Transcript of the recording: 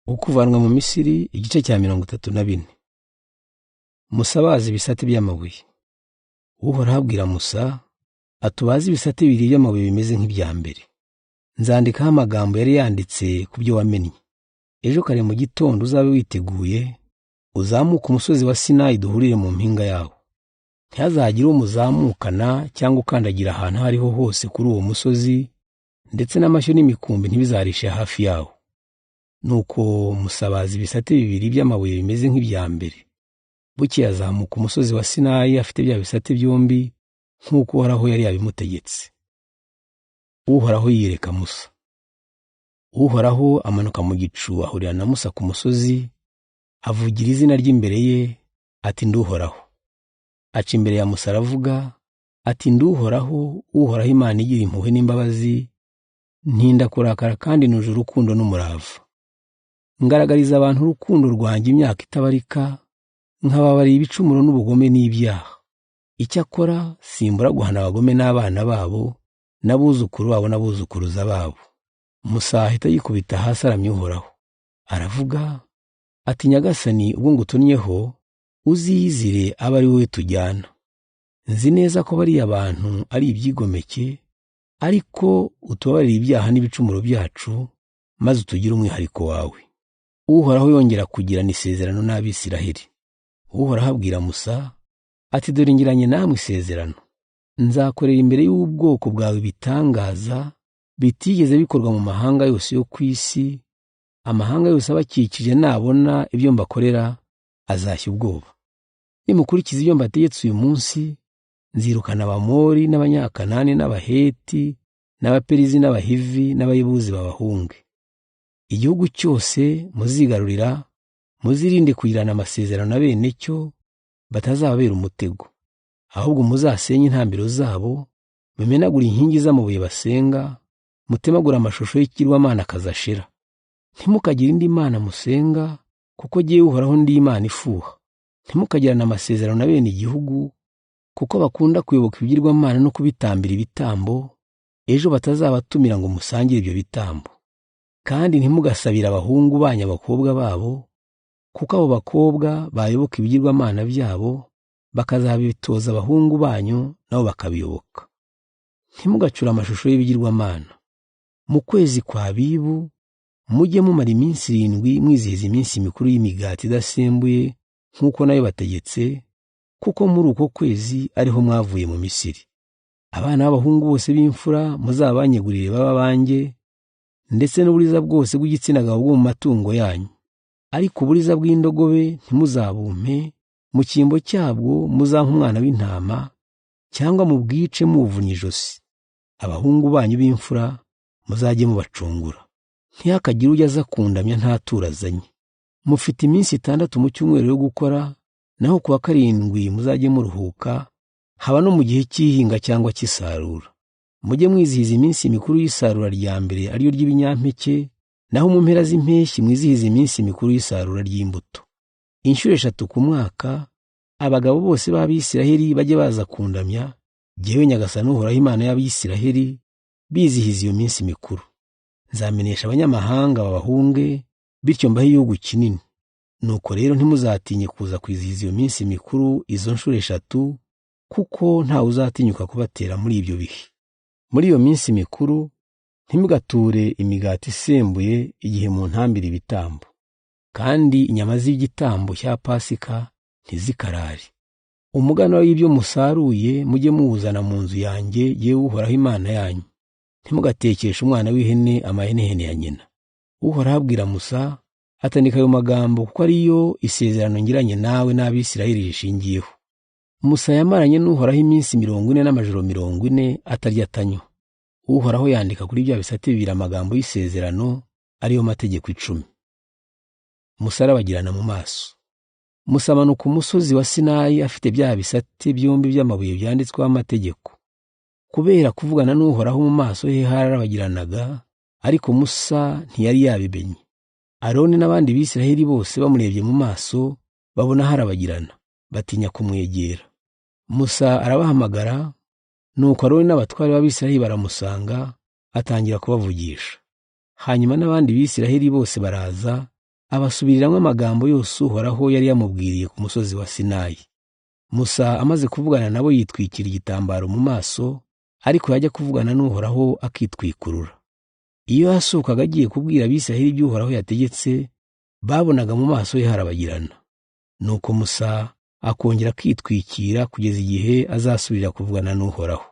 Ukuvanwa mu Misiri igice cya 34. Musa bazi ibisate by'amabuye. Uhoraho abwira Musa, atubaze ibisate bibiri by'amabuye bimeze nk'ibya mbere. Nzandikaho amagambo yari yanditse ku byo wamennye. Ejo kare mu gitondo uzabe witeguye, uzamuka umusozi wa Sinayi duhurire mu mpinga yawo. Ntihazagire umuzamukana cyangwa ukandagira ahantu aho ariho hose kuri uwo musozi, ndetse n'amashyo n'imikumbi ntibizarishe hafi yawo. Nuko Musa bazi ibisate bibiri by'amabuye bimeze nk'ibya mbere. Bukeye azamuka umusozi wa Sinayi afite bya bisate byombi nk'uko Uhoraho yari yabimutegetse. Uhoraho yiyereka Musa. Uhoraho amanuka mu gicu ahurira na Musa ku musozi, avugira izina ry'imbere ye, ati Nduhoraho. Aca imbere ya Musa aravuga, ati Nduhoraho, Uhoraho Imana igira impuhwe n'imbabazi, ntinda kurakara kandi nuje urukundo n'umurava. Ngaragariza abantu urukundo rwanjye imyaka itabarika, nkababariye ibicumuro n'ubugome n'ibyaha. Icyakora simbura guhana abagome n'abana babo, n'abuzukuru babo n'abuzukuruza babo. Musa ahita yikubita hasi aramya Uhoraho. Aravuga, ati Nyagasani, ubwo ngutumyeho, uziyizire abe ari wowe tujyana. Nzi neza ko bariya abantu ari ibyigomeke, ariko utubabarire ibyaha n'ibicumuro byacu, maze utugire umwihariko wawe. Uhoraho yongera kugirana isezerano n'Abisiraheli. Uhoraho abwira Musa, ati dore ngiranye namwe isezerano. Nzakorera imbere y'ubwoko bwawe ibitangaza bitigeze bikorwa mu mahanga yose yo ku isi. Amahanga yose abakikije nabona ibyo mbakorera azashya ubwoba. Nimukurikiza ibyo mbategetse uyu munsi, nzirukana Abamori n'Abanyakanani n'Abaheti n'Abaperizi n'Abahivi n'Abayebuzi babahunge. Igihugu cyose muzigarurira, muzirinde kugirana amasezerano na bene cyo, batazababera umutego. Ahubwo muzasenye intambiro zabo, mumenagure inkingi z'amabuye basenga, mutemagura amashusho y'ikigirwamana akazashira. Ntimukagire indi mana musenga, kuko jyewe Uhoraho ndi Imana ifuha. Ntimukagirane amasezerano na bene igihugu, kuko bakunda kuyoboka ibigirwamana no kubitambira ibitambo, ejo batazabatumira ngo musangire ibyo bitambo. Kandi ntimugasabire abahungu banyu abakobwa babo, kuko abo bakobwa bayoboka ibigirwamana byabo, bakazabitoza abahungu banyu nabo bakabiyoboka. Ntimugacure amashusho y'ibigirwamana. Mu kwezi kwa Abibu mujye mumara iminsi 7 mwizihiza iminsi mikuru y'imigati idasembuye nk'uko nayo bategetse, kuko muri uko kwezi ariho mwavuye mu Misiri. Abana b'abahungu bose b'imfura muzabanyegurire baba banjye, ndetse n'uburiza bwose bw'igitsina gabo bwo mu matungo yanyu. Ariko uburiza bw'indogobe ntimuzabumpe, mu cyimbo cyabwo muzampa umwana w'intama, cyangwa mu bwice muvunye ijosi. Abahungu banyu b'imfura muzajye mubacungura. Ntihakagire ujya aza kundamya nta turo azanye. Mufite iminsi 6 mu cyumweru yo gukora, naho kuwa 7 muzajye muruhuka, haba no mu gihe cy'ihinga cyangwa cy'isarura. Mujye mwizihiza iminsi mikuru y'isarura rya mbere ariyo ry'ibinyampeke, naho mu mpera z'impeshyi mwizihiza iminsi mikuru y'isarura ry'imbuto. Inshuro 3 ku mwaka, abagabo bose b'Abisiraheli bajye baza kundamya, jyewe Nyagasani Uhoraho Imana y'Abisiraheli, bizihiza iyo minsi mikuru. Nzamenyesha abanyamahanga babahunge, bityo mbahe igihugu kinini. Nuko rero ntimuzatinye kuza kwizihiza iyo minsi mikuru izo nshuro 3, kuko ntawe uzatinyuka kubatera muri ibyo bihe. Muri iyo minsi mikuru ntimugature imigati isembuye igihe mu ntambira ibitambo, kandi inyama z'igitambo cya Pasika ntizikarare. Umuganura w'ibyo musaruye mujye muwuzana mu nzu yanjye, yewe Uhoraho Imana yanyu. Ntimugatekeshe umwana w'ihene amahenehene ya nyina. Uhoraho abwira Musa, atandika ayo magambo kuko ariyo isezerano ngiranye nawe n'Abisiraheli rishingiyeho. Musa yamaranye n'Uhoraho iminsi 40 n'amajoro 40 atarya atanywa. Uhoraho yandika kuri bya bisate bibiri amagambo y'isezerano, ariyo mategeko 10. Musa arabagirana mu maso. Musa amanuka umusozi wa Sinayi afite bya bisate byombi by'amabuye byanditsweho amategeko. Kubera kuvugana n'Uhoraho mu maso he harabagiranaga, ariko Musa ntiyari yabimenye. Aroni n'abandi Bisiraheli bose bamurebye mu maso, babona harabagirana, batinya kumwegera. Musa arabahamagara, nuko Aroni n'abatware b'Abisiraheli baramusanga, atangira kubavugisha. Hanyuma n'abandi Bisiraheli bose baraza, abasubiriramo amagambo yose Uhoraho yari yamubwiriye ku musozi wa Sinayi. Musa amaze kuvugana nabo yitwikira igitambaro mu maso, ariko yajya kuvugana n'Uhoraho akitwikurura. Iyo yasukaga agiye kubwira Abisirayeli ibyo Uhoraho yategetse, babonaga mu maso ye harabagirana. Nuko Musa akongera akitwikira kugeza igihe azasubira kuvugana n'Uhoraho.